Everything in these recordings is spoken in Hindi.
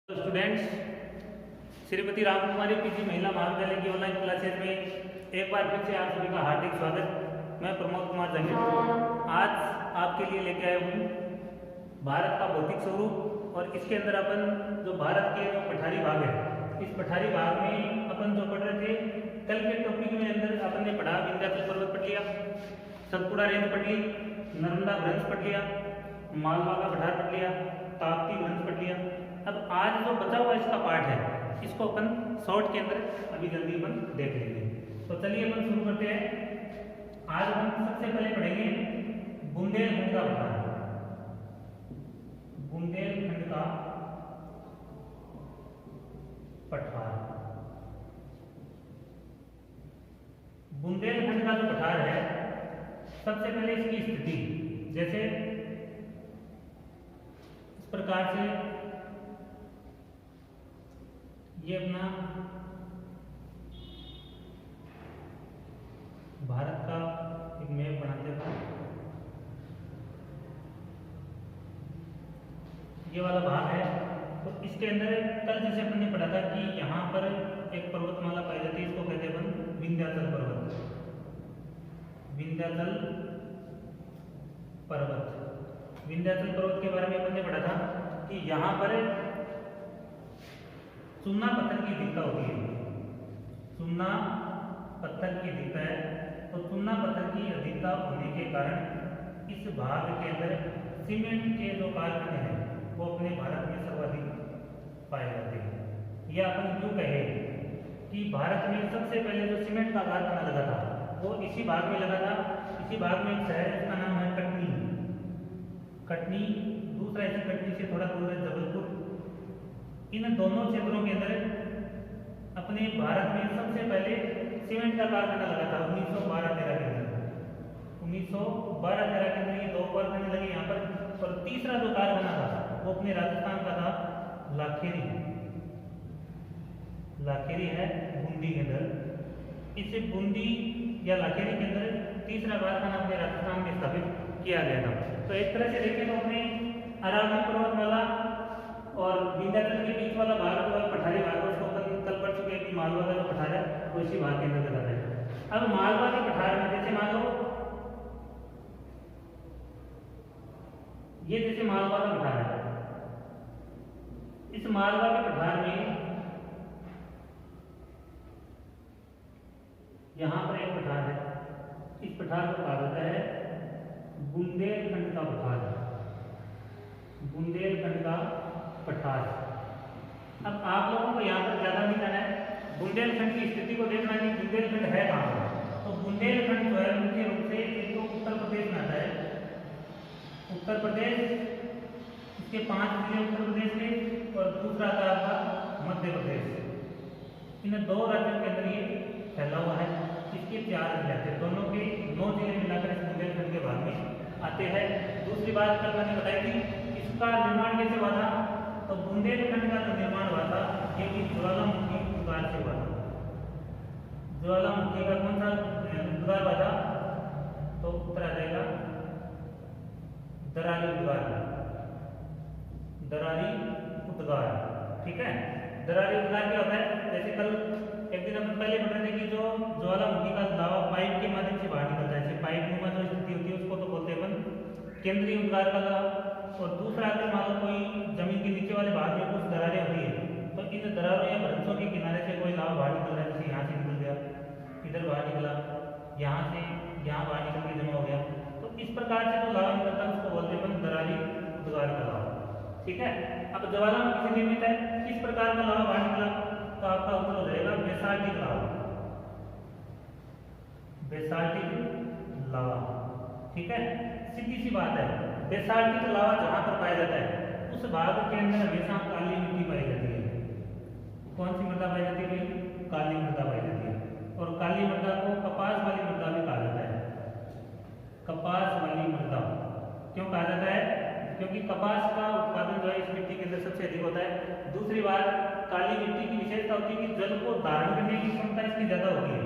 स्टूडेंट्स, श्रीमती रामकुमारी पीजी महिला महाविद्यालय की ऑनलाइन क्लासेज में एक बार फिर से आप सभी का हार्दिक स्वागत। मैं प्रमोद कुमार जंगल आज आपके लिए लेके आया हूँ भारत का भौतिक स्वरूप। और इसके अंदर अपन जो भारत के जो पठारी भाग है, इस पठारी भाग में अपन जो पढ़ रहे थे कल के टॉपिक में अंदर अपन ने पढ़ा विंध्याचल पर्वत पढ़ लिया, सतपुड़ा रेंज पढ़ ली, नर्मदा भ्रंश पढ़ लिया, मालवा का पठार पढ़ लिया, ताप्ती भ्रंश पढ़ लिया। अब आज जो बचा हुआ इसका पार्ट है, इसको अपन शॉर्ट के अंदर अभी जल्दी अपन देख लेंगे। तो चलिए अपन शुरू करते हैं। आज हम सबसे पहले पढ़ेंगे बुंदेलखंड का पठार। बुंदेलखंड का पठार, बुंदेलखंड का जो पठार है, सबसे पहले इसकी स्थिति जैसे इस प्रकार से ये अपना भारत का एक मैप बनाते था। ये वाला भाग है, तो इसके अंदर कल जैसे अपन ने पढ़ा था कि यहाँ पर एक पर्वतमाला पाई जाती है, इसको कहते हैं अपन विंध्याचल पर्वत। विंध्याचल पर्वत, विंध्याचल पर्वत के बारे में अपन ने पढ़ा था कि यहाँ पर चूना पत्थर की अधिकता होती है। चूना पत्थर की अधिकता है, तो चूना पत्थर की अधिकता होने के कारण इस भाग के अंदर सीमेंट के जो कारखाने हैं वो अपने भारत में सर्वाधिक पाए जाते हैं। यह अपन क्यों कहे कि भारत में सबसे पहले जो सीमेंट का कारखाना लगा था वो इसी भाग में लगा था। इसी भाग में एक शहर जिसका नाम है कटनी। कटनी, दूसरा इसी कटनी से थोड़ा दूर है जबलपुर। इन दोनों क्षेत्रों के अंदर अपने भारत में सबसे पहले सीमेंट का कारखाना लगा था 1912-13 के अंदर। 1912-13 के अंदर ये दो कारखाने लगे यहाँ पर। और तीसरा जो कारखाना था वो अपने राजस्थान का था लाखेरी। लाखेरी है बूंदी के अंदर। इस बूंदी या लाखेरी के अंदर तीसरा कारखाना अपने राजस्थान में स्थापित किया गया था। तो एक तरह से देखें तो अपने अरावली पर्वतमाला और विंध्याचल के बीच वाला भाग जो है पठारी भाग, उसको अपन कल पढ़ चुके हैं कि मालवा का जो पठार है वो इसी भाग के अंदर आता है। अब मालवा के पठार में जैसे मान लो ये जैसे मालवा का पठार है, इस मालवा के पठार में यहां पर एक पठार है, इस पठार को कहा जाता है बुंदेलखंड का पठार। बुंदेलखंड का पठार। अब आप लोगों को यहाँ पर ज्यादा नहीं जाना है, बुंदेलखंड की स्थिति को देखना है कि बुंदेलखंड है कहाँ पर। तो बुंदेलखंड जो है मुख्य रूप से एक तो उत्तर प्रदेश में आता है। उत्तर प्रदेश, इसके 5 जिले उत्तर प्रदेश के, और दूसरा आता है आपका मध्य प्रदेश। इन दो राज्यों के अंदर ये फैला हुआ है। इसके 4 जिले आते हैं, दोनों के 9 जिले मिलाकर इस बुंदेलखंड के भाग में आते हैं। दूसरी बात कल मैंने बताई थी, इसका निर्माण कैसे हुआ था। तो बुंदेलखंड का जो निर्माण हुआ था ये भी ज्वालामुखी उद्गार से हुआ था। ज्वालामुखी का कौन सा उद्गार हुआ था, तो उत्तर आ जाएगा दरारी उद्गार। दरारी उद्गार, ठीक है। दरारी उद्गार क्या होता है, जैसे कल एक दिन अपन पहले पढ़ रहे थे कि जो ज्वालामुखी का लावा पाइप के माध्यम से बाहर निकलता है, पाइप नुमा जो स्थिति होती है उसको तो बोलते हैं अपन केंद्रीय उद्गार का लाभ। और दूसरा अगर मान लो कोई जमीन के नीचे वाले भाग में कुछ दरारें होती है, तो इन दरारों या भ्रंशों के किनारे से कोई लावा बाहर निकल रहा है, जैसे यहाँ से निकल गया, इधर बाहर निकला, यहाँ से यहाँ बाहर निकल के जमा हो गया, तो इस प्रकार से जो लावा निकलता है उसको बोलते हैं दरारी उद्गार का लावा, ठीक है। अब ज्वालामुखी से निर्मित है, किस प्रकार का लावा बाहर निकला, तो आपका उत्तर हो जाएगा बेसाल्टिक लावा। बेसाल्टिक लावा, ठीक है। सीधी सी बात है, बेसाल्टिक लावा जहां पर पाया जाता है उस भाग के अंदर हमेशा काली मिट्टी पाई जाती है। कौन सी मृदा पाई जाती है, काली मृदा पाई जाती है। और काली मृदा को कपास वाली मृदा भी कहा जाता है। कपास वाली मृदा क्यों कहा जाता है, क्योंकि कपास का उत्पादन जो है इस मिट्टी के अंदर सबसे अधिक होता है। दूसरी बात, काली मिट्टी की विशेषता होती है कि जल को धारण करने की क्षमता इसकी ज्यादा होती है।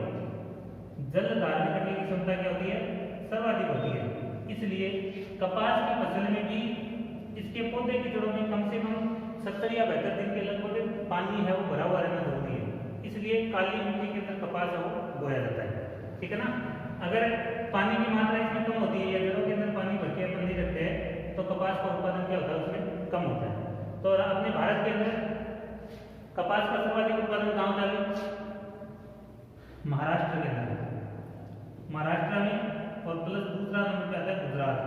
जल धारण करने की क्षमता क्या होती है, सर्वाधिक होती है। इसलिए कपास की फसल में भी इसके पौधे की जड़ों में कम से कम 70 या 72 दिन के पानी है वो भरा हुआ रहना जरूरी है, इसलिए काली मिट्टी के अंदर कपास है वो बोया जाता है। ठीक है ना। अगर पानी की मात्रा इसमें कम होती है या जड़ों के अंदर पानी भर के अपन नहीं रखते हैं तो कपास का उत्पादन क्या होता है उसमें कम होता है। तो अपने भारत के अंदर कपास का सर्वाधिक उत्पादन कहाँ होता है? महाराष्ट्र के अंदर, महाराष्ट्र में, और प्लस दूसरा नंबर पे आता है गुजरात।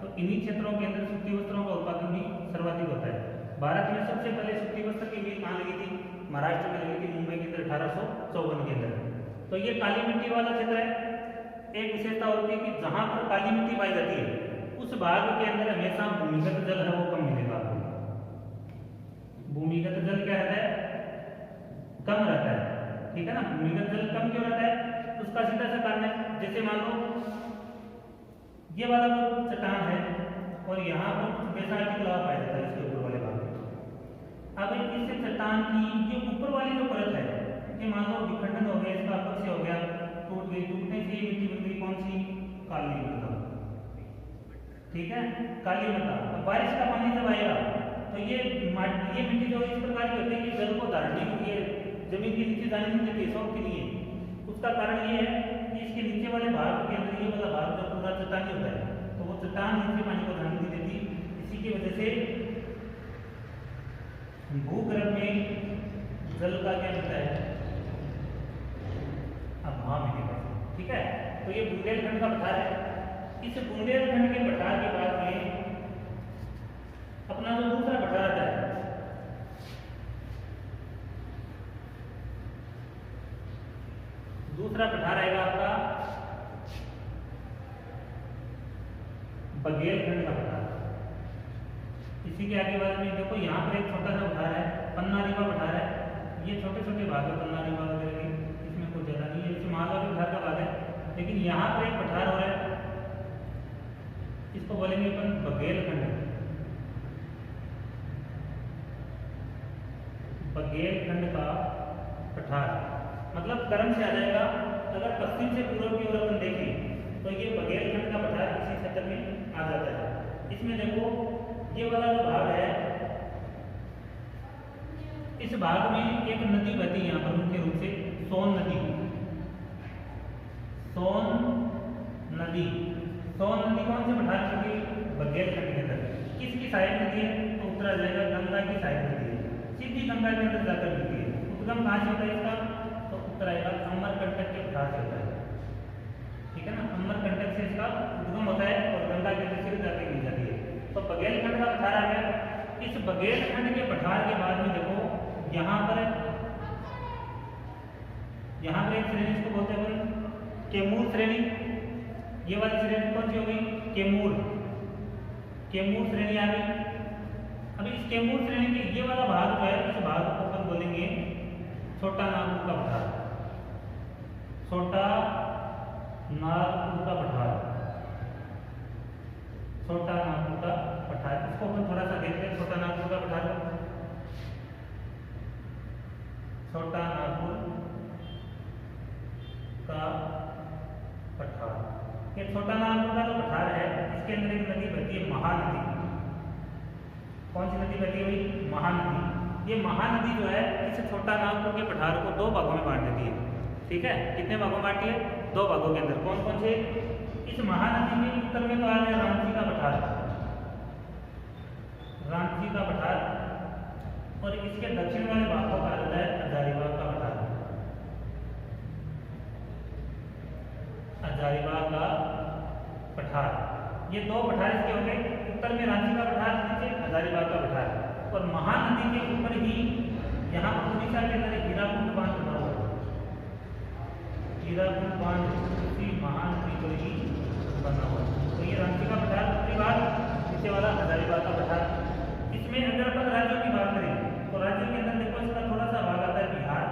तो इन्हीं क्षेत्रों के अंदर सूती वस्त्रों का उत्पादन भी सर्वाधिक होता है। भारत में सबसे पहले सूती वस्त्र की मिल कहाँ लगी थी? महाराष्ट्र में लगी थी, मुंबई के अंदर 1854 के अंदर। तो ये काली मिट्टी वाला क्षेत्र है। एक विशेषता होती है कि जहां पर काली मिट्टी पाई जाती है उस भाग के अंदर हमेशा भूमिगत जल है वो कम मिलेगा आपको। भूमिगत जल क्या रहता है? कम रहता है। ठीक है ना। भूमिगत जल कम क्यों रहता है? उसका सीधा सा कारण है, जैसे मान लो ये वाला जो चट्टान है और यहाँ पर कुछ बेसाल्टिक लावा पाया जाता है इसके ऊपर वाले भाग में। अब इस चट्टान की ये ऊपर वाली जो परत है, ये मान लो विखंडन हो गया, इसका अपक्ष हो गया, टूट गई, टूटने से ये मिट्टी बन गई कौन सी? काली मृदा। ठीक है, काली मृदा। तो बारिश का पानी जब आएगा तो ये मिट्टी जो इस प्रकार की होती है कि जल को धारने के लिए जमीन के नीचे जाने नहीं देती शौक के लिए। उसका कारण ये है कि इसके नीचे वाले भाग के अंदर ये वाला भाग जो पूरा चट्टानी होता है तो वो चट्टान नीचे पानी को धारण नहीं देती। इसी की वजह से भूगर्भ में जल का क्या मिलता है? अभाव मिलेगा। ठीक है। तो ये बुंदेलखंड का पठार है। इस बुंदेलखंड के पठार के बाद में अपना जो दूसरा पठार आता है, दूसरा पठार आएगा आपका बघेलखंड का पठार। इसी के आगे बाद में देखो यहाँ पर एक छोटा सा पठार है, पन्ना रीवा पठार है। ये छोटे छोटे भाग है पन्ना रीवा वगैरह के, इसमें कुछ ज्यादा नहीं है। इसमें महालवा पठार का भाग है, लेकिन यहाँ पर एक पठार हो रहा है, इसको बोलेंगे अपन बघेलखंड। बघेलखंड का पठार मतलब क्रम से आ जाएगा। अगर पश्चिम से पूर्व की ओर अपन देखें तो ये बघेलखंड का पठार इसी क्षेत्र में आ जाता है। इसमें देखो ये वाला जो भाग है, इस भाग में एक नदी बहती है यहाँ पर मुख्य रूप से सोन नदी। सोन नदी, सोन नदी कौन से पठार चुकी? बघेलखंड के अंदर। किसकी सहायक नदी है? तो उत्तर आ जाएगा गंगा की सहायक नदी है, सीधी गंगा के अंदर जाकर मिलती है। उद्गम कहाँ से होता है इसका? तो उत्तर आएगा अमरकंटक के पठार से होता है। ठीक है ना। अमरकंटक से इसका उद्गम होता है और गंगा के अंदर सीधे जाकर मिल जाती है। तो बघेलखंड का पठार आ गया। इस बघेलखंड के पठार के बाद में देखो यहाँ पर एक श्रेणी इसको बोलते हैं कैमूर श्रेणी। ये वाली श्रेणी कौन सी हो गई? कैमूर। कैमूर श्रेणी आ गई। अब इस कैमूर श्रेणी के ये वाला भाग जो है, इस भाग को अपन बोलेंगे छोटा नागपुर का पठार। छोटा नागपुर का पठार, छोटा नागपुर का पठार। इसको अपन थोड़ा सा देखते हैं। छोटा नागपुर का पठार, छोटा नागपुर का पठार। ये छोटा नागपुर का जो पठार है इसके अंदर एक नदी बहती है, महानदी। कौन सी नदी बहती हुई? महानदी। ये महानदी जो है इस छोटा नागपुर के पठार को दो भागों में बांट देती है। ठीक है। कितने भागों में बांटी है? दो भागों के अंदर। कौन कौन से? इस महानदी में उत्तर में तो आ गया रांची का पठार, रांची का पठार, और इसके दक्षिण वाले भाग को कहा जाता है हजारीबाग का पठार। हजारीबाग का पठार। ये दो पठार इसके हो गए। उत्तर में रांची का पठार, नीचे हजारीबाग का पठार। और महानदी के ऊपर ही यहाँ पर उड़ीसा के अंदर हीराकुंड बांध बना हुआ है। हीराकुंड बांध उसी महानदी पर ही बना हुआ है। तो ये रांची का पठार उत्तरी भाग, नीचे वाला हजारीबाग का पठार। इसमें अगर अपन राज्यों की बात करें तो राज्यों के अंदर देखो इसका थोड़ा सा भाग आता है बिहार,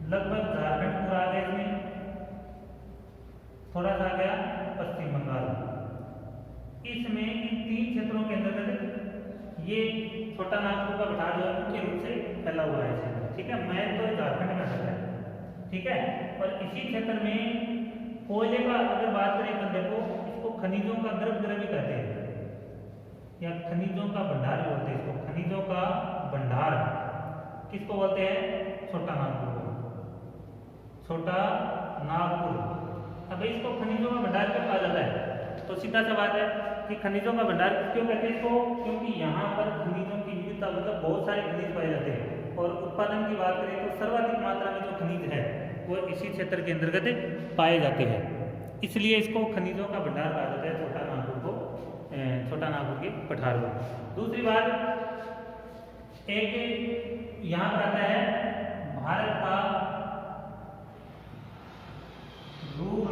लगभग झारखंड पूरा आ गया, इसमें थोड़ा सा आ गया पश्चिम बंगाल। इसमें इन तीन क्षेत्रों के अंतर्गत ये छोटा नागपुर का पठार जो है मुख्य रूप से फैला हुआ है। ठीक है। मैं तो झारखंड में आता है। ठीक है। और इसी क्षेत्र में कोयले का अगर बात करें तो देखो इसको खनिजों का गर्भ गृह भी कहते हैं, या खनिजों का भंडार भी बोलते हैं इसको, खनिजों का भंडार किसको बोलते हैं? छोटा नागपुर को, छोटा नागपुर। अब इसको खनिजों का भंडार क्यों कहा जाता है? तो सीधा सा बात है कि खनिजों का भंडार क्यों कहते हैं इसको? क्योंकि यहाँ पर खनिजों की विविधता, मतलब बहुत सारे खनिज पाए जाते हैं, और उत्पादन की बात करें तो सर्वाधिक मात्रा में जो खनिज है वो इसी क्षेत्र के अंतर्गत पाए जाते हैं, इसलिए इसको खनिजों का भंडार कहा जाता है छोटा नागपुर को, छोटा नागपुर के पठार को। दूसरी बात, एक यहाँ पर आता है भारत का रूर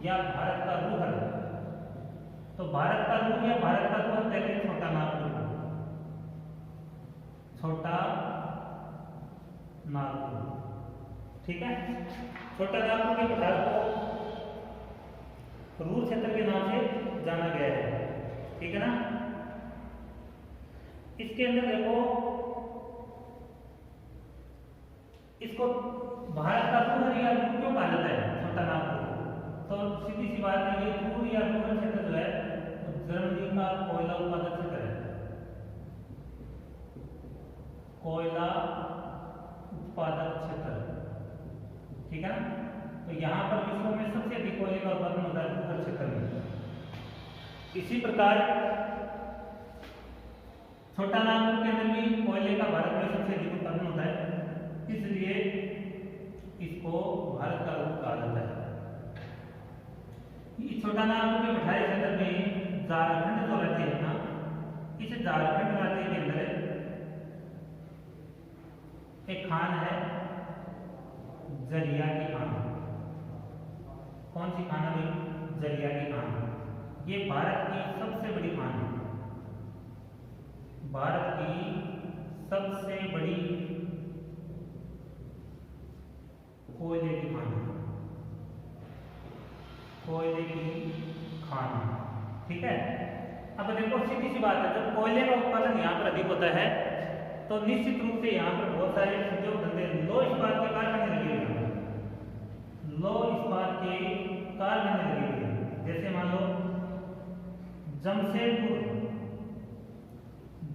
या भारत का रूहर। तो भारत का रूर या भारत का रूहर कहते हैं छोटा नागपुर, छोटा नागपुर, ठीक है। छोटा नागपुर के पठार को रूर क्षेत्र के नाम से जाना गया है, ठीक है ना। इसके अंदर देखो, इसको भारत का रूर या रूर क्यों कहा जाता है छोटा नागपुर? तो सीधी सी बात है, ये रूर या रूरल क्षेत्र जो है जर्मनी का कोयला उत्पादक क्षेत्र है, कोयला उत्पादक क्षेत्र, ठीक है ना। तो यहाँ पर विश्व में सबसे अधिक कोयले का उत्पादन होता है रूरल क्षेत्र में। इसी प्रकार छोटा नागपुर के अंदर भी कोयले का भारत में सबसे अधिक उत्पादन होता है, इसलिए इसको भारत का रूप कहा जाता है। इस छोटा नागपुर के पठारी क्षेत्र में झारखंड जो राज्य है ना, इस झारखंड राज्य के अंदर एक खान है जरिया की खान। कौन सी खान है भाई? जरिया की खान। ये भारत की सबसे बड़ी खान है, भारत की सबसे बड़ी कोयले की खान है, कोयले की खान, ठीक है। अब देखो सीधी सी बात है, जब कोयले का उत्पादन यहाँ पर अधिक होता है तो निश्चित रूप से यहाँ पर बहुत सारे उद्योग धंधे, लो इस्पात के कारखाने लगे हुए हैं, लो इस्पात के कारखाने लगे हुए हैं। जैसे मान लो जमशेदपुर,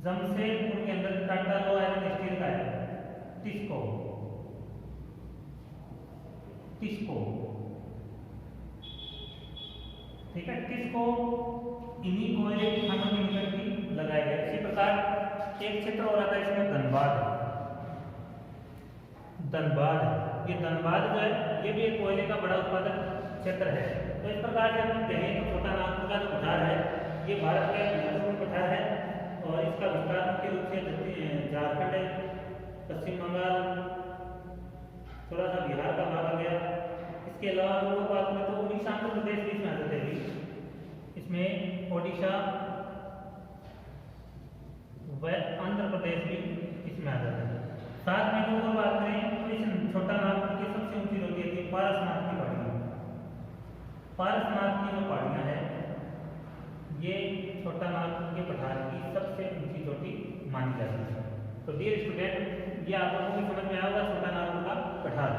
जमशेदपुर के अंदर टाटा लो आयरन स्टील का है, टिस्को, टिस्को, ठीक है। टिस्को इन्हीं कोयले की खानों के निकट भी लगाए गए। इसी प्रकार एक क्षेत्र और आता है इसमें धनबाद, धनबाद, ये धनबाद जो है ये भी एक कोयले का बड़ा उत्पादक क्षेत्र है। तो इस प्रकार से हम कहें तो छोटा नागपुर का जो पठार है ये भारत का एक महत्वपूर्ण पठार है, और इसका विस्तार मुख्य रूप से झारखंड है, पश्चिम बंगाल, थोड़ा सा बिहार का भाग आ गया। इसके अलावा लोगों को बात करें तो उड़ीसा, आंध्र प्रदेश भी इसमें आ जाते हैं, इसमें ओडिशा व आंध्र प्रदेश भी इसमें आ जाता है। साथ में जो बात करें तो इस छोटा नागपुर की सबसे ऊंची चोटी है पारसनाथ की पहाड़ियाँ। पारसनाथ की जो पहाड़ियाँ हैं ये छोटा नागपुर के पठार की सबसे ऊंची चोटी मानी जाती है। तो डियर स्टूडेंट, ये आप लोगों को समझ में आएगा छोटा नागपुर का पठार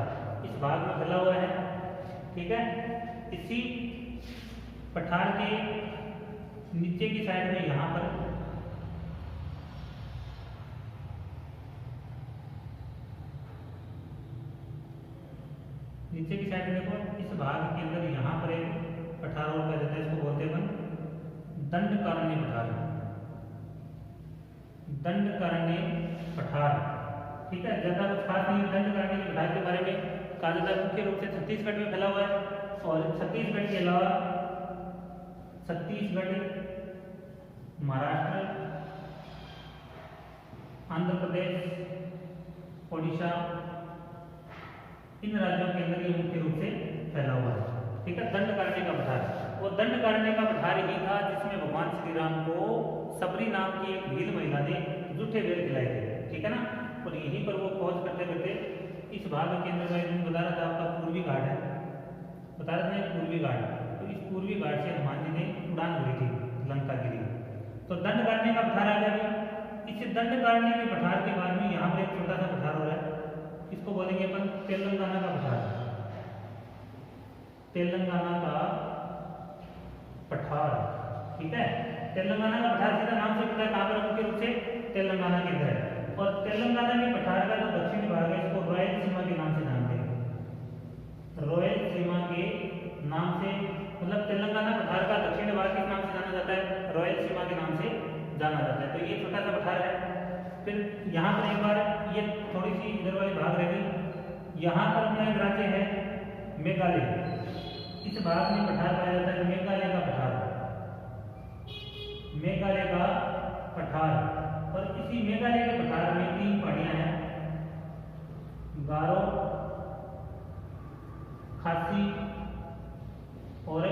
इस भाग में फैला हुआ है, ठीक है। इसी पठार के नीचे की साइड में यहाँ पर नीचे की साइड में देखो, इस भाग के अंदर यहाँ पर एक पठार और पाया जाता है, इसको बोलते हैं दंडकारण्य पठार, दंडकारण्य पठार, ठीक है। ज्यादा कुछ खास नहीं, दंडकारण्य पठार के बारे में कहा जाता है मुख्य रूप से छत्तीसगढ़ में फैला हुआ है, और छत्तीसगढ़ के अलावा छत्तीसगढ़, महाराष्ट्र, आंध्र प्रदेश, ओडिशा, इन राज्यों के अंदर ये मुख्य रूप से फैला हुआ है, ठीक है। दंडकारण्य का पठार, वो दंडकारण्य का पठार ही था जिसमें भगवान श्री राम को सबरी नाम की एक भील महिला ने जूठे बेर खिलाए थे, ठीक है ना। और यहीं पर वो खोज करते करते इस भाग के अंदर मैं बता रहा था आपका पूर्वी घाट है, बता रहे थे पूर्वी घाट, तो इस पूर्वी घाट से हनुमान जी ने उड़ान भरी थी लंका के लिए। तो दंडकारण्य का पठार आ गया। इस दंडकारण्य के पठार के बाद में यहाँ पर एक छोटा सा पठार हो रहा है, इसको बोलेंगे अपन तेलंगाना का पठार, तेलंगाना का पठार, ठीक है। तेलंगाना का पठार सीधा नाम से पता है कहाँ पर मुख्य रूप से तेलंगाना के अंदर है। तेलंगाना के पठार का जो दक्षिणी भाग है इसको रॉयल सीमा के नाम से जानते हैं। रॉयल सीमा के नाम से, मतलब तेलंगाना पठार का दक्षिणी भाग किस नाम से जाना जाता है? रॉयल सीमा के नाम से जाना जाता है। तो ये छोटा सा पठार है। फिर यहाँ पर एक बार ये थोड़ी सी इधर वाली भाग रह गई। यहाँ पर अपना एक राज्य है मेघालय। इस भाग में पठार पाया जाता है मेघालय का पठार, मेघालय का पठार। और इसी मेघालय के पठार में 3 पहाड़ियां हैं, गारो, खासी और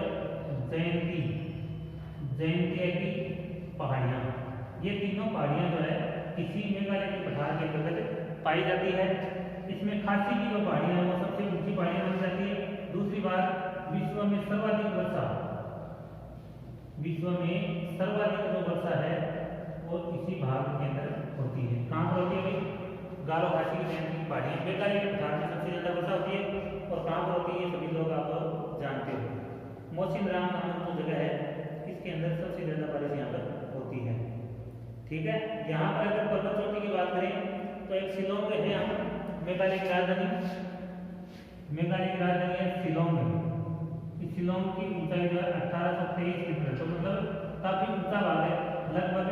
जयंती। जयंती की पहाड़ियां, ये तीनों पहाड़ियां जो है इसी मेघालय के पठार के अंतर्गत पाई जाती है। इसमें खासी की जो पहाड़ियां हैं वो सबसे ऊंची पहाड़ियां मानी जाती है। दूसरी बात, विश्व में सर्वाधिक वर्षा, विश्व में सर्वाधिक जो वर्षा है वो इसी भाग के अंदर होती है। कहाँ पर होती है भाई? गारो, खासी की जयंती की पहाड़ियां, मेघालय के पठार में सबसे ज्यादा वर्षा होती है। और कहाँ पर होती है सभी लोग आप जानते हो, मौसिनराम नामक जो जगह है इसके अंदर सबसे ज्यादा बारिश यहाँ पर होती है। ठीक है। यहाँ पर अगर पर्वत चोटी की बात करें तो एक शिलोंग है, यहाँ मेघालय की राजधानी, मेघालय की राजधानी है शिलोंग। इस शिलोंग की ऊंचाई जो है 1823 मीटर, तो मतलब काफी ऊंचा भाग है। लगभग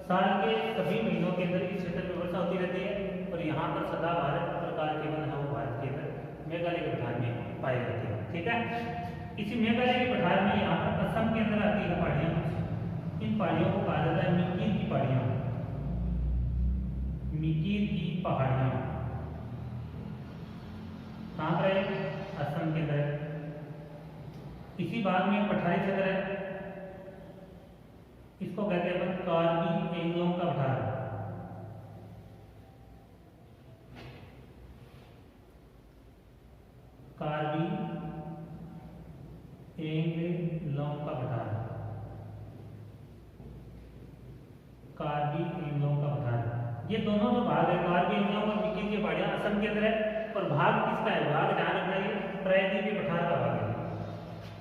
साल के सभी महीनों के अंदर इस क्षेत्र में वर्षा होती रहती है। और यहाँ पर सदाबहार प्रकार के वन है वो भारत के अंदर मेघालय के पठार में पाए जाते हैं। ठीक है। इसी मेघालय के पठार में यहाँ पर असम के अंदर आती है पहाड़ियाँ। इन पहाड़ियों को कहा जाता है मिकीर की पहाड़ियाँ, मिकीर की पहाड़ियाँ। कहाँ पर है? असम के अंदर। इसी भाग में पठारी क्षेत्र है, इसको कहते हैं अपन कार्बी एंग्लोंग का पठार। कार्बी एंग्लोंग का पठार, कार्बी एंग्लोंग का पठार। ये दोनों जो भाग है कार्बी एंग्लोंग और मिकीर की पहाड़ियां असम के अंदर है। और भाग किसका है? भाग ध्यान रखना, ये प्रायद्वीपीय पठार का भाग है।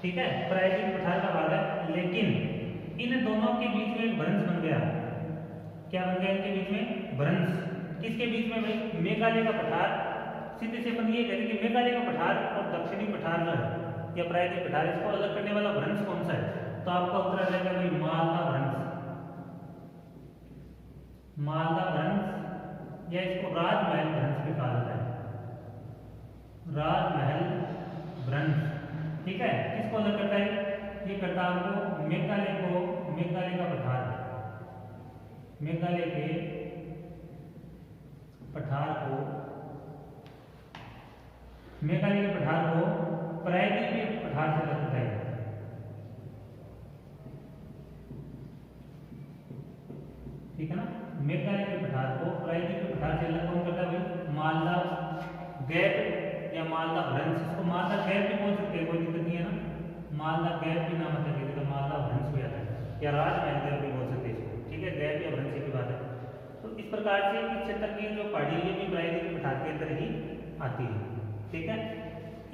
ठीक है, प्रायद्वीपीय पठार का भाग है। लेकिन इन दोनों के बीच में एक भ्रंश बन गया। क्या बन गया इनके बीच में? भ्रंश। किसके बीच में भाई? मेघालय का पठार। सीधे से अपन ये कहते हैं कि मेघालय का पठार और दक्षिणी पठार जो है या प्रायद्वीपीय पठार, इसको अलग करने वाला भ्रंश कौन सा है? तो आपका उत्तर आ जाएगा भाई मालदा भ्रंश। मालदा भ्रंश या इसको राजमहल भ्रंश भी कहा जाता है, राजमहल भ्रंश। ठीक है। किसको अलग करता है? ये करता है आपको मेघालय को, मेघालय का पठार, मेघालय के पठार को, मेघालय के पठार को प्रायद्वीपीय पठार से अलग करता है। ठीक है ना। मेघालय के पठार को प्रायद्वीपीय पठार से अलग कौन करता है भाई? मालदा गैप या मालदा भ्रंश। इसको मालदा गैप भी बोल सकते हैं, कोई दिक्कत नहीं है ना। मालदा गैप भी नाम रख देते तो मालदा भ्रंश हो जाता है, या राजमहल गैप भी बोल सकते हैं इसको। ठीक है, गैप या भ्रंश की बात है। तो इस प्रकार से इस क्षेत्र की जो पहाड़ी है भी प्रायद्वीपीय पठार के अंदर ही आती है। ठीक है।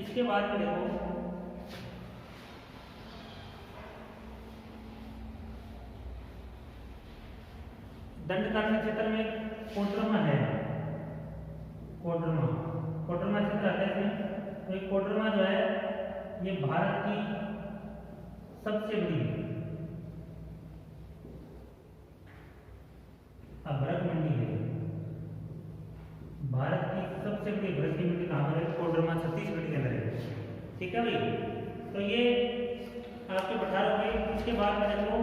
इसके बाद में देखो दंडकारण्य क्षेत्र में कोडरमा है, कोडरमा, कोडरमा क्षेत्र आता है इसमें। तो ये कोडरमा जो है ये भारत की सबसे बड़ी अभ्रक मंडी है। भारत की सबसे बड़ी अभ्रक की मंडी कहाँ पर है? कोडरमा, छत्तीसगढ़ के अंदर है। ठीक है भाई। तो ये आपके पठार हो गए। इसके बाद में देखो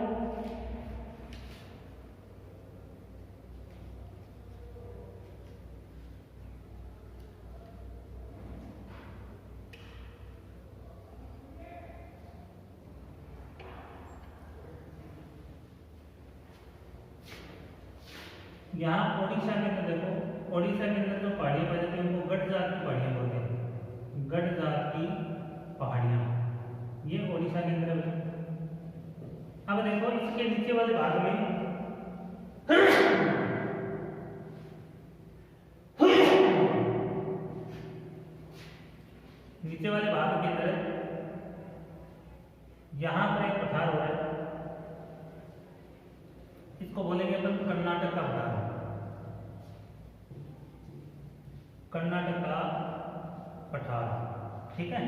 यहाँ ओडिशा के अंदर देखो, ओडिशा के अंदर जो पहाड़ियां पाई जाती है उनको गढ़ जात की पहाड़ियां बोलते हैं। गढ़ जात की पहाड़ियां ये ओडिशा के अंदर है। अब देखो इसके नीचे वाले भाग में नीचे वाले भाग के अंदर यहाँ पर एक पठार हो रहा है, इसको बोलेंगे अपन कर्नाटक का पठार। कर्नाटक का पठार। ठीक है,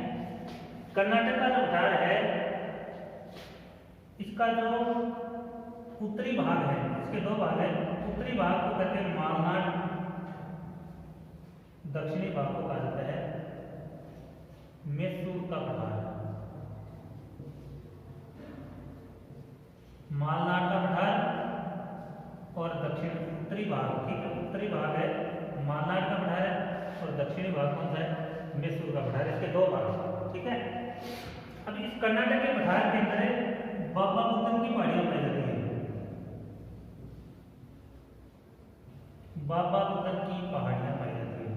कर्नाटक का जो पठार है इसका जो उत्तरी भाग है, इसके दो भाग है। उत्तरी भाग को कहते हैं मालनाड, दक्षिणी भाग को कहा जाता है मैसूर का पठार। मालनाड का पठार और दक्षिण उत्तरी भाग, ठीक है, उत्तरी भाग है मालनाड का पठार है और दक्षिणी भाग कौन सा है, मैसूर का पठार। इसके दो भाग। ठीक है, अब इस कर्नाटक के पठार के अंदर बाबा बुदन की पहाड़ियां पाई जाती है। बाबा बुदन की पहाड़ियां पाई जाती है।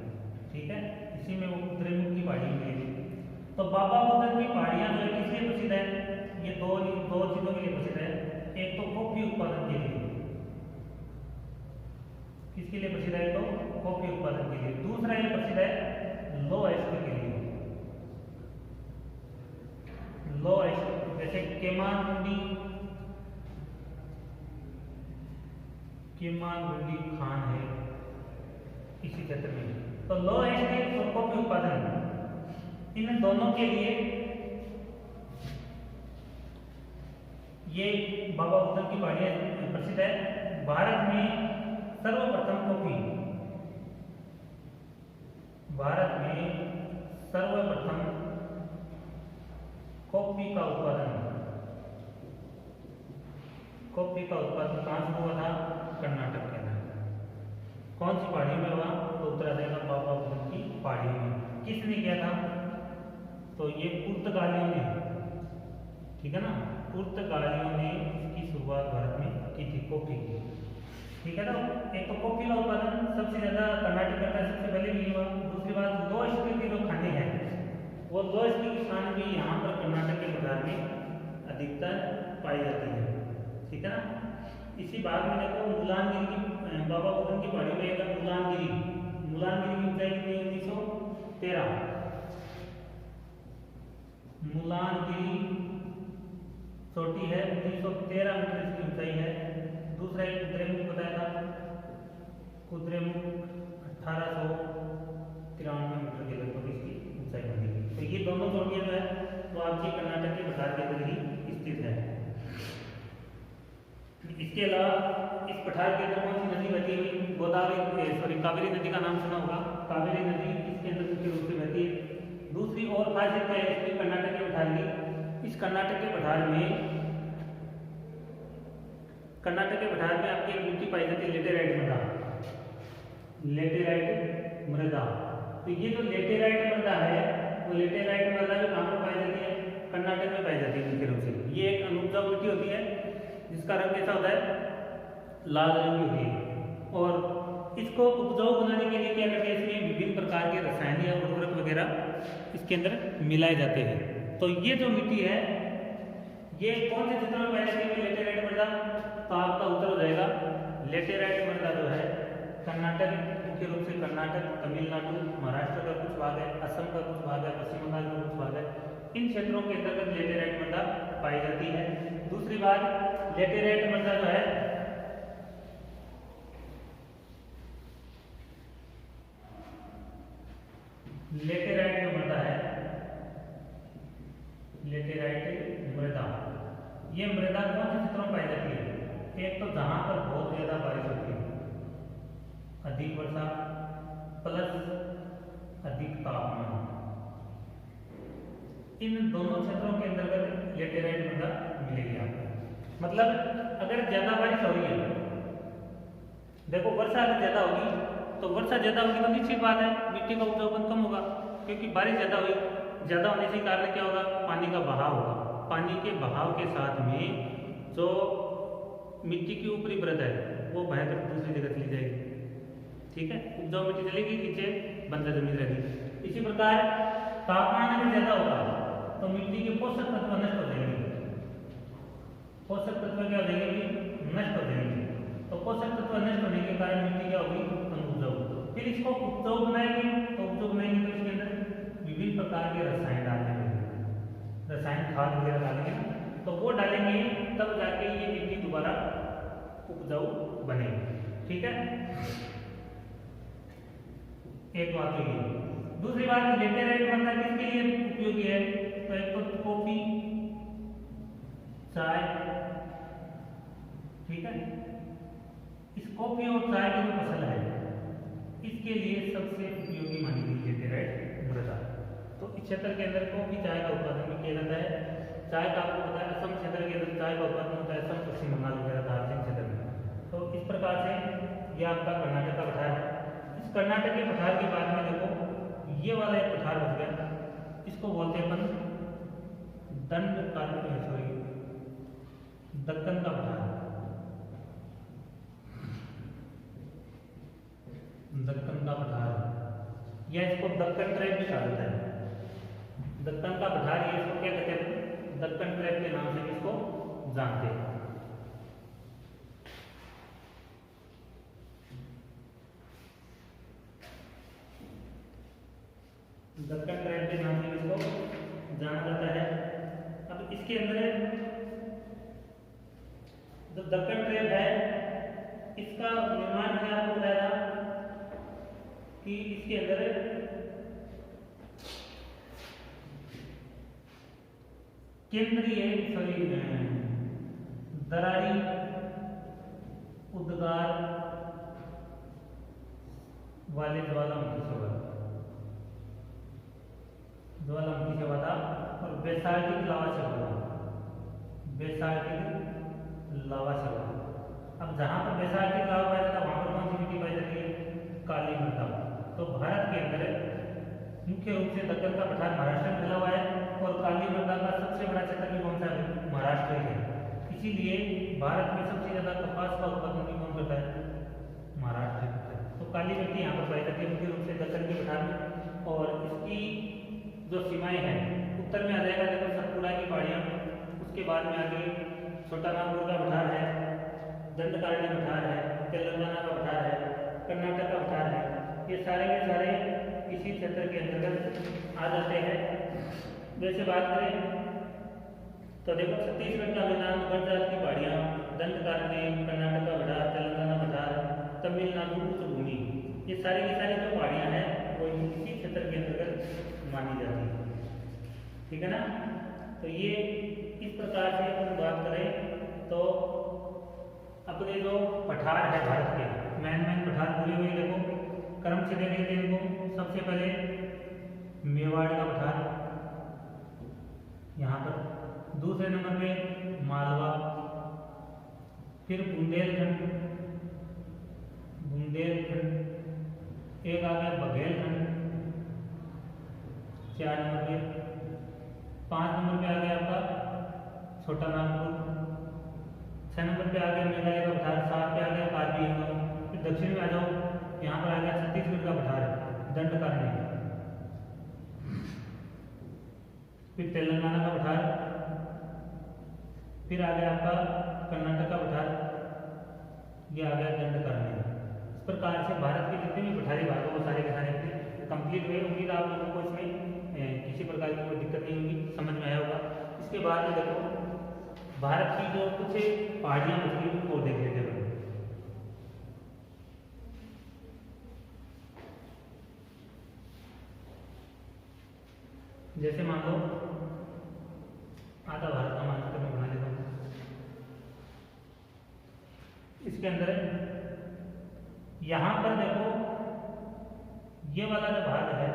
ठीक है, इसी में वो कुद्रेमुख की पहाड़ी मिलेगी। तो बाबा बुदन की पहाड़ियां जो है किस लिए प्रसिद्ध है, ये दो चीजों के लिए प्रसिद्ध है। एक तो कॉफी उत्पादन के लिए, किसके लिए प्रसिद्ध है, तो कॉफी उत्पादन के लिए। दूसरा ये प्रसिद्ध है लो एस्टर के लिए। लो एस्टर जैसे केमानगुंडी खान है इसी क्षेत्र में। तो लो एस्टर और कॉफी उत्पादन, इन दोनों के लिए ये बाबा बुदन की पहाड़ियां प्रसिद्ध है। भारत में सर्वप्रथम कॉफी, भारत में सर्वप्रथम कॉफी का उत्पादन कहां से हुआ था, कर्नाटक के अंदर। कौन सी पहाड़ी में हुआ, तो उत्तर आ जाएगा बाबा बुदन की पहाड़ी में। किसने किया था, तो ये पुर्तगालियों ने, ठीक है ना, पुर्तगालियों ने इसकी शुरुआत भारत में की थी, कॉफी की। ठीक है ना, एक तो कॉफी का उत्पादन सबसे ज्यादा कर्नाटक में सबसे पहले भी हुआ। दूसरी बात, लो एस्टर की जो खाने हैं वो लो एस्टर की खान भी यहाँ पर कर्नाटक के पठार में अधिकतर पाई जाती है। ठीक है ना, इसी भाग में देखो मुलानगिरी की, बाबा बुदन की पहाड़ी में एक मुलानगिरी की ऊंचाई कितनी, 1913। मुलानगिरी छोटी है, 1913 मीटर इसकी ऊंचाई है। दूसरा एक कुद्रेमुख बताया था, कुद्रेमुख 1893 मीटर के लगभग इसकी ऊंचाई बनेगी। तो ये दोनों चोटियां जो है वो आपकी कर्नाटक के पठार के अंदर ही स्थित है। इसके अलावा इस पठार के अंदर कौन सी नदी बहती हुई, कावेरी नदी का नाम सुना होगा। कावेरी नदी इसके अंदर मुख्य रूप से बहती है। दूसरी और खासियत है इसकी कर्नाटक के पठार की, इस कर्नाटक के पठार में आपकी एक मिट्टी पाई जाती है लेटेराइट मृदा, लेटेराइट मृदा। तो ये जो लेटेराइट मृदा है वो लेटेराइट मृदा भी कहाँ पर पाई जाती है, कर्नाटक में पाई जाती है मुख्य रूप से। ये एक अनुपजाऊ मिट्टी होती है जिसका रंग कैसा होता है, लाल रंग की होती है। और इसको उपजाऊ बनाने के लिए क्या करते हैं, इसमें विभिन्न प्रकार के रसायन या उर्वरक वगैरह इसके अंदर मिलाए जाते हैं। तो ये जो मिट्टी है ये कौन से क्षेत्र में पाई जाती है, लेटेराइट मृदा। तो आपका उत्तर हो जाएगा लेटेराइट मृदा जो है कर्नाटक, मुख्य रूप से कर्नाटक, तमिलनाडु, महाराष्ट्र का कुछ भाग है, असम का कुछ भाग है, पश्चिम बंगाल का कुछ भाग है, इन क्षेत्रों के अंतर्गत लेटेराइट मृदा पाई जाती है। दूसरी बात, लेटेराइट मृदा जो है लेटेराइट जो मृदा है, लेटेराइट मृदा, ये मृदा कौन से क्षेत्रों में पाई जाती है, एक तो जहां पर बहुत ज्यादा बारिश होती है, अधिक वर्षा प्लस अधिक तापमान, इन दोनों क्षेत्रों के अंतर्गत लेटेराइट मृदा मिलेगी आपको। मतलब अगर ज्यादा बारिश हो रही है, देखो वर्षा अगर ज्यादा होगी तो वर्षा ज्यादा होगी तो निश्चित बात है मिट्टी का उपजाऊपन कम होगा, क्योंकि बारिश ज्यादा हुई, ज्यादा होने से कारण क्या होगा, पानी का बहाव होगा। पानी के बहाव के साथ में जो मिट्टी की ऊपरी परत है वो बहकर दूसरी जगह चली जाएगी। ठीक है, उपजाऊ मिट्टी चलेगी, नीचे बंजर जमीन रहेगी। इसी प्रकार तापमान अगर ज्यादा होगा तो मिट्टी के पोषक तत्व नष्ट हो जाएंगे, पोषक तत्व क्या हो जाएंगे, नष्ट हो जाएंगे। तो पोषक तत्व नष्ट होने के कारण मिट्टी क्या होगी, अनुपजाऊ। फिर इसको उपजाऊ बनाएंगे तो इसके अंदर विभिन्न प्रकार के रसायन डालेंगे, रसायन खाद वगैरह डालेंगे, तो वो डालेंगे तब जाके ये मिट्टी दोबारा उपजाऊ बनेगी। ठीक है, एक बात तो ये। दूसरी बात, लेटेराइट मृदा किसके लिए उपयोगी है? तो एक तो कॉफी, चाय, ठीक है, इस कॉफी और चाय की जो फसल है इसके लिए सबसे उपयोगी मानी गई लेटेराइट मृदा। तो इस क्षेत्र के अंदर कॉफी चाय का उत्पादन भी किया जाता है। चाय का आपको पता है असम क्षेत्र के अंदर चाय का उत्पादन होता है, असम, पश्चिम बंगाल वगैरह दार्जिलिंग क्षेत्र में। तो इस प्रकार से यह आपका कर्नाटक का पठार है। इस कर्नाटक के पठार के बाद में देखो ये वाला एक पठार बच गया, इसको बोलते हैं अपन दक्कन का पठार। दक्कन का पठार या इसको दक्कन ट्रैप भी कहा जाता है। दक्कन का पठार, ये इसको क्या कहते हैं? दक्कन ट्रैप के नाम से इसको जानते हैं। दक्कन ट्रैप के नाम से इसको जाना जाता है। अब इसके अंदर जो दक्कन ट्रैप है इसका निर्माण मैंने आपको बताया था कि इसके अंदर केंद्रीय दरारी उद्गार वाले ज्वालामुखी से हुआ था और बेसाल्टिक लावा से हुआ। बेसाल्टिक लावा से हुआ। अब जहां पर बेसाल्टिक लावा पाया जाता है वहां पर कौन सी मिट्टी पाई जाती है? काली मृदा। तो भारत के अंदर मुख्य रूप से दक्कन का पठार महाराष्ट्र में फैला हुआ है और काली मृदा का सबसे बड़ा क्षेत्र भी कौन सा है? महाराष्ट्र है। इसीलिए भारत में सबसे ज्यादा कपास का उत्पादन भी कौन करता है? महाराष्ट्र करता है। तो काली मिट्टी यहाँ पर पाई जाती है मुख्य रूप से दक्कन के पठार में। और इसकी जो सीमाएं हैं, उत्तर में आ जाएगा देखो सतपुड़ा की पहाड़ियाँ, उसके बाद में आगे छोटा नागपुर का पठार है, दंडकारण्य पठार है, तेलंगाना का पठार है, कर्नाटक का पठार है। ये सारे के सारे इसी क्षेत्र के अंतर्गत आ जाते हैं। वैसे बात करें तो देखो छत्तीसगढ़ का मैदान, गढ़जात की पहाड़ियाँ, दंडकारण्य, कर्नाटक का पठार, तेलंगाना पठार, तमिलनाडु उच्च भूमि, ये सारी की सारी जो पहाड़ियाँ हैं वो इसी क्षेत्र के अंतर्गत मानी जाती है। ठीक है ना? तो ये इस प्रकार से अपन बात करें तो अपने जो पठार है भारत के मैन पठार पूरे हुए। देखो क्रम से देख लेते हैं इनको। सबसे पहले मेवाड़ का पठार यहाँ पर, दूसरे नंबर पे मालवा, फिर बुंदेलखंड, एक आ गया बघेलखंड 4 नंबर पे, 5 नंबर पे आ गया आपका छोटा नागपुर, 6 नंबर पे आ गया मेघालय का पठार, 7 पे आ गया कार्बी आंगलॉन्ग। फिर दक्षिण में आ जाओ, यहाँ पर आ गया छत्तीसगढ़ का पठार दंडकारण्य, फिर तेलंगाना का पठार, फिर आ गया आपका कर्नाटक का पठार, ये आ गया दंडकारण्य। इस प्रकार से भारत के जितने भी पठारी भाग हैं वो सारे के सारे कंप्लीट हुए। उम्मीद आप लोगों को इसमें किसी प्रकार की कोई दिक्कत नहीं होगी, समझ में आया होगा। इसके बाद में देखो भारत की जो कुछ पहाड़ियाँ बची उनको देख लेते हैं। जैसे मान लो आधा भारत का मानचित्र में बना लेता हूँ। इसके अंदर यहाँ पर देखो ये वाला जो भाग है,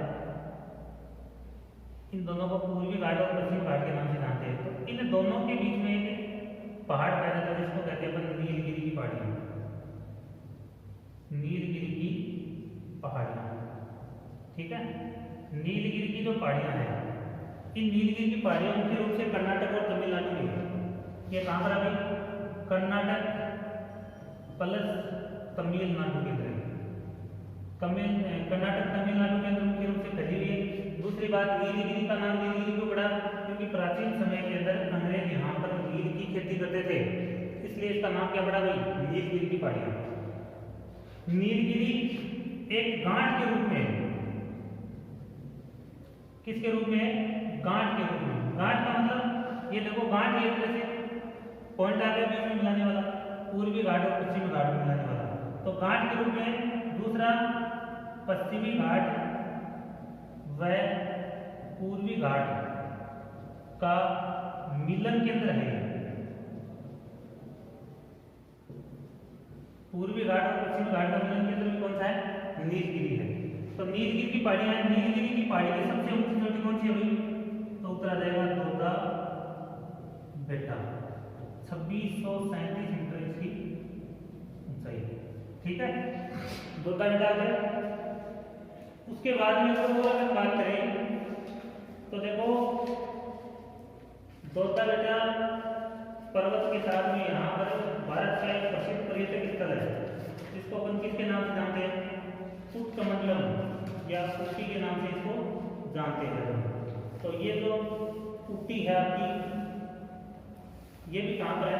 इन दोनों को पूर्वी घाट और पश्चिमी घाट के नाम से जानते हैं। तो इन दोनों के बीच में एक पहाड़ पाया जाता है जिसको कहते हैं अपन नीलगिरी की पहाड़ियाँ। नीलगिरी की पहाड़ियाँ, ठीक है। नीलगिरी की जो पहाड़ियाँ हैं, इन नीलगिरी की पहाड़ियाँ मुख्य रूप से कर्नाटक और तमिलनाडु में। ये कहाँ पर आ गई? कर्नाटक प्लस तमिलनाडु के अंदर, कर्नाटक तमिलनाडु के अंदर मुख्य रूप से फैली हुई है। दूसरी बात, नीलगिरी का नाम नीलगिरी क्यों पड़ा? क्योंकि प्राचीन समय के अंदर अंग्रेज यहाँ पर नील की खेती करते थे, इसलिए इसका नाम क्या पड़ा भाई? नीलगिरी की पहाड़ियाँ। नीलगिरी एक गांठ के रूप में, किसके रूप में? गांठ के रूप में। गांठ का मतलब ये देखो, गांठ एक तरह से पॉइंट आ गया बीच में मिलाने वाला, पूर्वी घाट और पश्चिमी घाट में मिलाने वाला, तो गांठ के रूप में। दूसरा पश्चिमी घाट व पूर्वी घाट का मिलन केंद्र है। पूर्वी घाट और पश्चिमी घाट का मिलन केंद्र भी कौन सा है? नीलगिरी है। तो नीलगिरी की पहाड़ियां हैं, नीलगिरी की पहाड़ी की सबसे ऊंची चोटी कौन सी है भाई? तो उत्तर आ जाएगा दोदा बेटा, 2637 मीटर इसकी ऊंचाई है। ठीक है, दोदा बेटा आ गया। उसके बाद में अगर बात करें तो देखो दोदा बेटा पर्वत के साथ में यहाँ पर भारत का एक प्रसिद्ध पर्यटक स्थल है, जिसको अपन किसके नाम से जानते हैं? उट्टमंडलम या ऊटी के नाम से इसको जानते हैं। तो ये जो ऊटी है आपकी, ये भी कहाँ पर है?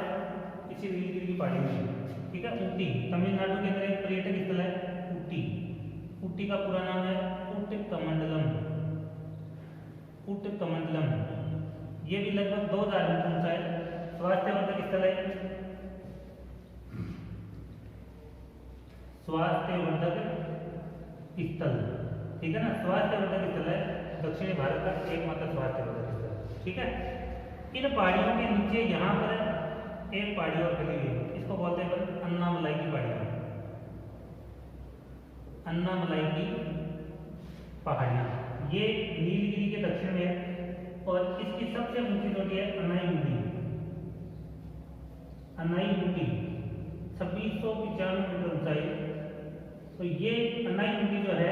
इसी नीलगिरी की पहाड़ी में। ठीक है, ऊटी तमिलनाडु के अंदर एक पर्यटक स्थल है ऊटी। ऊटी का पूरा नाम है उट्टमंडलम। उट्टमंडलम ये भी लगभग 2000 मीटर ऊंचा है। स्वास्थ्यवर्धक स्थल है, स्वास्थ्यवर्धक स्थल। ठीक है ना, स्वास्थ्यवर्धक स्थल है, दक्षिणी भारत का एकमात्र स्वास्थ्यवर्धक स्थल। ठीक है, इन पहाड़ियों के नीचे यहाँ पर एक पहाड़ी और खड़ी हुई है, इसको बोलते हैं अन्नामलाई की पहाड़ियाँ। अन्नामलाई की पहाड़ियाँ ये नीलगिरी के दक्षिण में है और इसकी सबसे ऊंची चोटी है अनाईमुडी। अनाईमुडी 2695 मीटर ऊंचाई। तो ये अनाईमुडी जो है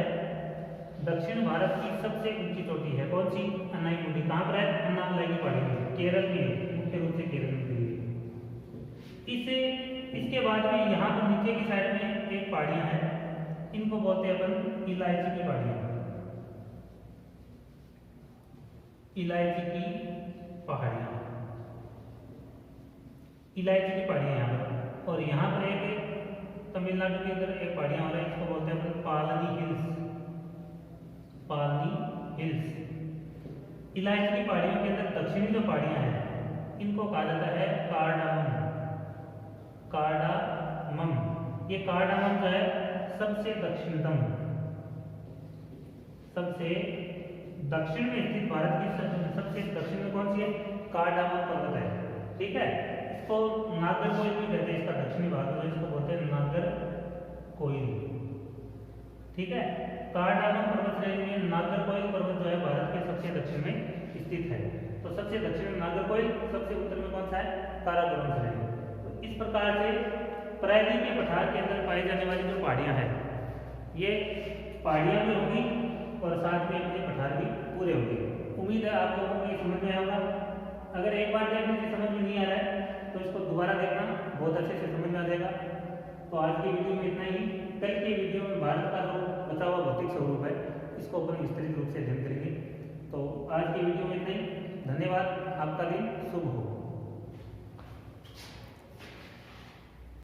दक्षिण भारत की सबसे ऊंची चोटी है। कौन सी? अनाईमुडी। कहाँ पर है? अन्नामलाई की पहाड़ी में, केरल में, मुख्य रूप से केरल में। इसे इसके बाद में यहाँ पर नीचे की साइड में एक पहाड़ियाँ हैं, इनको बोलते हैं अपन इलायची की पहाड़ियाँ। इलायची की पहाड़ियाँ, इलायची की पहाड़ियाँ यहाँ पर। और यहाँ पर एक तमिलनाडु के अंदर एक पहाड़ियाँ और है, इसको बोलते हैं अपन पालनी हिल्स। पालनी हिल्स। इलायची की पहाड़ियों के अंदर दक्षिणी जो पहाड़ियाँ हैं इनको कहा जाता है कार्डामम। कार्डामम, ये कार्डामम जो है सबसे दक्षिणतम, सबसे दक्षिण में स्थित भारत की सबसे दक्षिण में कौन सी है? कार्डामम पर्वत है। ठीक है, इसको नागरकोइल भी कहते हैं, इसका दक्षिणी भाग जो है इसको बोलते हैं नागरकोइल। ठीक है, कार्डामम पर्वत श्रेणी में नागरकोइल पर्वत जो है भारत के सबसे दक्षिण में स्थित है। तो सबसे दक्षिण में नागरकोइल, सबसे उत्तर में कौन सा है? काराकोरम श्रेणी। तो इस प्रकार से प्रायद्वीपीय पठार के अंदर पाई जाने वाली जो पहाड़ियाँ हैं, ये पहाड़ियाँ भी होगी और साथ में अपने पठार भी पूरे होंगे। उम्मीद है आप लोगों को ये समझ में आएगा। अगर एक बार देखने से समझ में नहीं आ रहा है तो इसको दोबारा देखना, बहुत अच्छे से समझ में आ जाएगा। तो आज की वीडियो में इतना ही। कल की वीडियो में भारत का जो बचा हुआ भौतिक स्वरूप है इसको अपन विस्तृत रूप से अध्ययन करेंगे। तो आज की वीडियो में इतना ही। धन्यवाद, आपका दिन शुभ हो।